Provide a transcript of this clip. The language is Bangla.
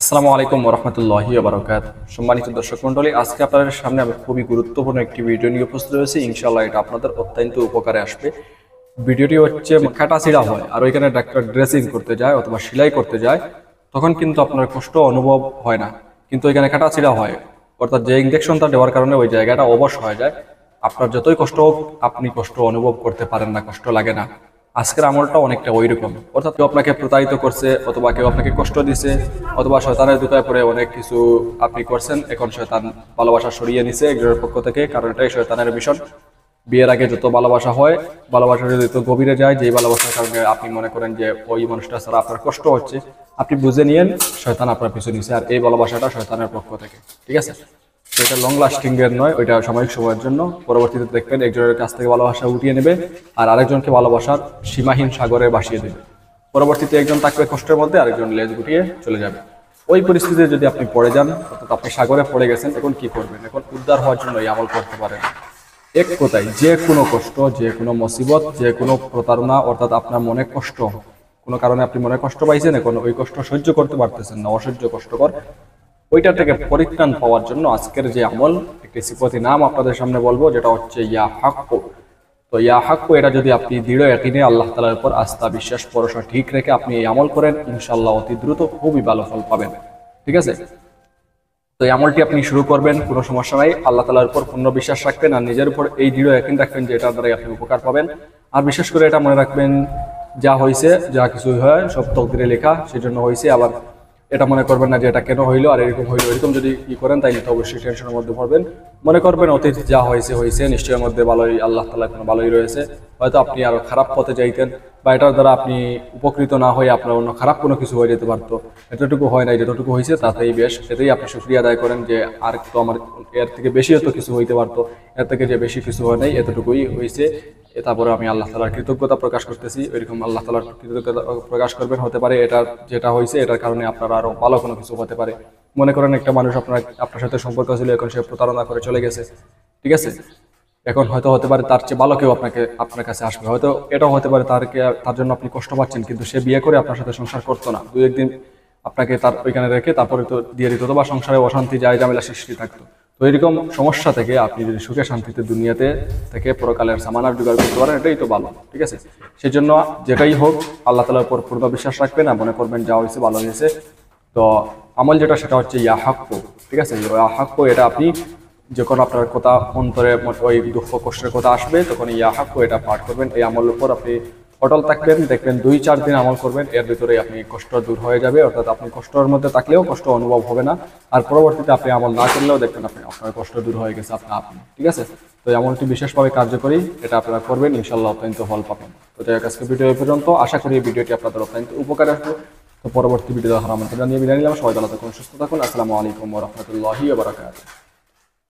আসসালামু আলাইকুম ওয়া রাহমাতুল্লাহি ওয়া বারাকাতুহু। সম্মানিত দর্শক মণ্ডলী, আজকে আপনাদের সামনে আমি খুবই গুরুত্বপূর্ণ একটি ভিডিও নিয়ে উপস্থিত হয়েছি। ইনশাআল্লাহ এটা আপনাদের অত্যন্ত উপকারে আসবে। ভিডিওটি হচ্ছে কাটা ছিঁড়া হয় আর ওইখানে ডাক্তার ড্রেসিং করতে যায় অথবা সেলাই করতে যায়, তখন কিন্তু আপনার কষ্ট অনুভব হয় না, কিন্তু ওইখানে কাটা ছিঁড়া হয়, অর্থাৎ যে ইনজেকশনটা দেওয়ার কারণে ওই জায়গাটা অবশ হয়ে যায়। আপনার যতই কষ্ট হোক আপনি কষ্ট অনুভব করতে পারেন না, কষ্ট লাগে না। আজকের আমলটা অনেকটা ওই রকম, অর্থাৎ কেউ আপনাকে প্রতারিত করছে অথবা কেউ আপনাকে কষ্ট দিছে অথবা শয়তানের দুটায় পরে অনেক কিছু আপনি করছেন, এখন শয়তান ভালোবাসা সরিয়ে নিছে একজনের পক্ষ থেকে, কারণ এটাই শয়তানের মিশন। বিয়ের আগে যত ভালোবাসা হয়, ভালোবাসা যদি যত গভীরে যায়, যেই ভালোবাসার কারণে আপনি মনে করেন যে ওই মানুষটা ছাড়া আপনার কষ্ট হচ্ছে, আপনি বুঝে নিয়েন শয়তান আপনার পিছু নিছে, আর এই ভালোবাসাটা শয়তানের পক্ষ থেকে। ঠিক আছে, তো এটা লং লাস্টিং এর নয়, ওইটা সাময়িক সময়ের জন্য। পরবর্তীতে দেখবেন একজনের কাছ থেকে ভালোবাসা উঠিয়ে নেবে আর আরেকজনকে ভালোবাসার সীমাহীন সাগরে ভাসিয়ে দেবে। পরবর্তীতে একজন থাকবে কষ্টের মধ্যে, আরেকজন লেজ গুটিয়ে চলে যাবে। ওই পরিস্থিতিতে যদি আপনি পড়ে যান, অর্থাৎ আপনি সাগরে পড়ে গেছেন, এখন কি করবেন? এখন উদ্ধার হওয়ার জন্য এই আমল করতে পারেন। এক কথায়, যে কোনো কষ্ট, যে কোনো মুসিবত, যে কোনো প্রতারণা, অর্থাৎ আপনার মনে কষ্ট, কোনো কারণে আপনি মনে কষ্ট পাইছেন, এখন ওই কষ্ট সহ্য করতে পারতেছেন না, অসহ্য কষ্টকর, ওইটা থেকে পরিত্রাণ পাওয়ার জন্য আজকের যে আমল, একটি সিফতি নাম আপনাদের সামনে বলবো, যেটা হচ্ছে ইয়া হাক্কু। তো ইয়া হাক্কু, এটা যদি আপনি দৃঢ় ইয়াকিনে আল্লাহ তাআলার উপর আস্থা, বিশ্বাস, ভরসা ঠিক রেখে আপনি এই আমল করেন, ইনশাআল্লাহ অতি দ্রুত খুবই ভালো ফল পাবেন। ঠিক আছে, তো এই আমলটি আপনি শুরু করবেন, কোনো সমস্যা নাই। আল্লাহ তাআলার উপর পূর্ণ বিশ্বাস রাখবেন আর নিজের উপর এই দৃঢ় ইয়াকিন রাখবেন যে এটার দ্বারাই আপনি উপকার পাবেন। আর বিশেষ করে এটা মনে রাখবেন, যা হয়েছে, যা কিছু হয় সব তকদিরে লেখা, সেজন্য হয়েছে। আবার এটা মনে করবেন না যে এটা কেন হইলো আর এরকম হইলো, এরকম যদি ই করেন তাইলে তো অবশ্যই টেনশনের মধ্যে পড়বেন। মনে করবেন অতীত যা হয়েছে হয়েছে, নিশ্চয়ের মধ্যে ভালোই, আল্লাহ তাআলা কোনো ভালোই রয়েছে। হয়তো আপনি আরো খারাপ পথে যাইতেন বা এটার দ্বারা আপনি উপকৃত না হয়ে আপনার অন্য খারাপ কোনো কিছু হয়ে যেতে পারতো। এতটুকু হয় নাই, যতটুকু হয়েছে তাতেই বেশ, এতেই আপনি শুকরিয়া আদায় করেন যে আর তো আমার এর থেকে বেশি হতো কিছু হইতে পারতো, এর থেকে যে বেশি কিছু হয় নাই, এতটুকুই হয়েছে। তারপরে আমি আল্লাহ তাআলার কৃতজ্ঞতা প্রকাশ করতেছি। ওইরকম আল্লাহ তাআলার কৃতজ্ঞতা প্রকাশ করবেন। হতে পারে এটা যেটা হয়েছে এটার কারণে আপনার আরো ভালো কোনো কিছু হতে পারে। মনে করেন একটা মানুষ আপনার সাথে সম্পর্ক ছিল, এখন সে প্রতারণা করে চলে গেছে। ঠিক আছে, এখন হয়তো হতে পারে তার চেয়ে ভালো কেউ আপনার কাছে আসবে। হয়তো এটাও হতে পারে তার জন্য আপনি কষ্ট পাচ্ছেন, কিন্তু সে বিয়ে করে আপনার সাথে সংসার করতো না, দু একদিন আপনাকে তার ওইখানে রেখে তারপরে তো দিয়ে দিত, বা সংসারে অশান্তি, যায় ঝামেলা সৃষ্টি থাকতো। তো এরকম সমস্যা থেকে আপনি যদি সুখে শান্তিতে দুনিয়াতে থেকে পরকালের সামানার জোগাড় করতে পারেন, এটাই তো ভালো। ঠিক আছে, সেই জন্য যেটাই হোক আল্লাহ তাআলার উপর পূর্ণ বিশ্বাস রাখবেন আর মনে করবেন যা হয়েছে ভালো হয়েছে। তো আমল যেটা, সেটা হচ্ছে ইয়া হাক্কু। ঠিক আছে, ইয়া হাক্কু, এটা আপনি যখন আপনার কথা অন্তরে ওই দুঃখ কষ্টের কথা আসবে, তখন ইয়া হাক্কু এটা পাঠ করবেন। এই আমলের উপর আপনি অটল থাকবেন, দেখবেন 2-4 দিন আমল করবেন, এর ভিতরে আপনি কষ্ট দূর হয়ে যাবে, অর্থাৎ আপনি কষ্টের মধ্যে থাকলেও কষ্ট অনুভব হবে না। আর পরবর্তীতে আপনি আমল না করলেও দেখবেন আপনার কষ্ট দূর হয়ে গেছে আপনি। ঠিক আছে, তো এই আমলটি বিশেষভাবে কার্যকরী, এটা আপনারা করবেন, ইনশাআল্লাহ অত্যন্ত ফল পাবেন। তো যাই হোক, আজকে ভিডিও পর্যন্ত। আশা করি এই ভিডিওটি আপনাদের অত্যন্ত উপকারে আসবে। তো পরবর্তী ভিডিও দেখার আমন্ত্রণ জানিয়ে বিদায় নিলাম। সবাই ভালো থাকুন, সুস্থ থাকুন। আসসালামু আলাইকুম ওয়া রাহমাতুল্লাহি ওয়া বারাকাতুহু।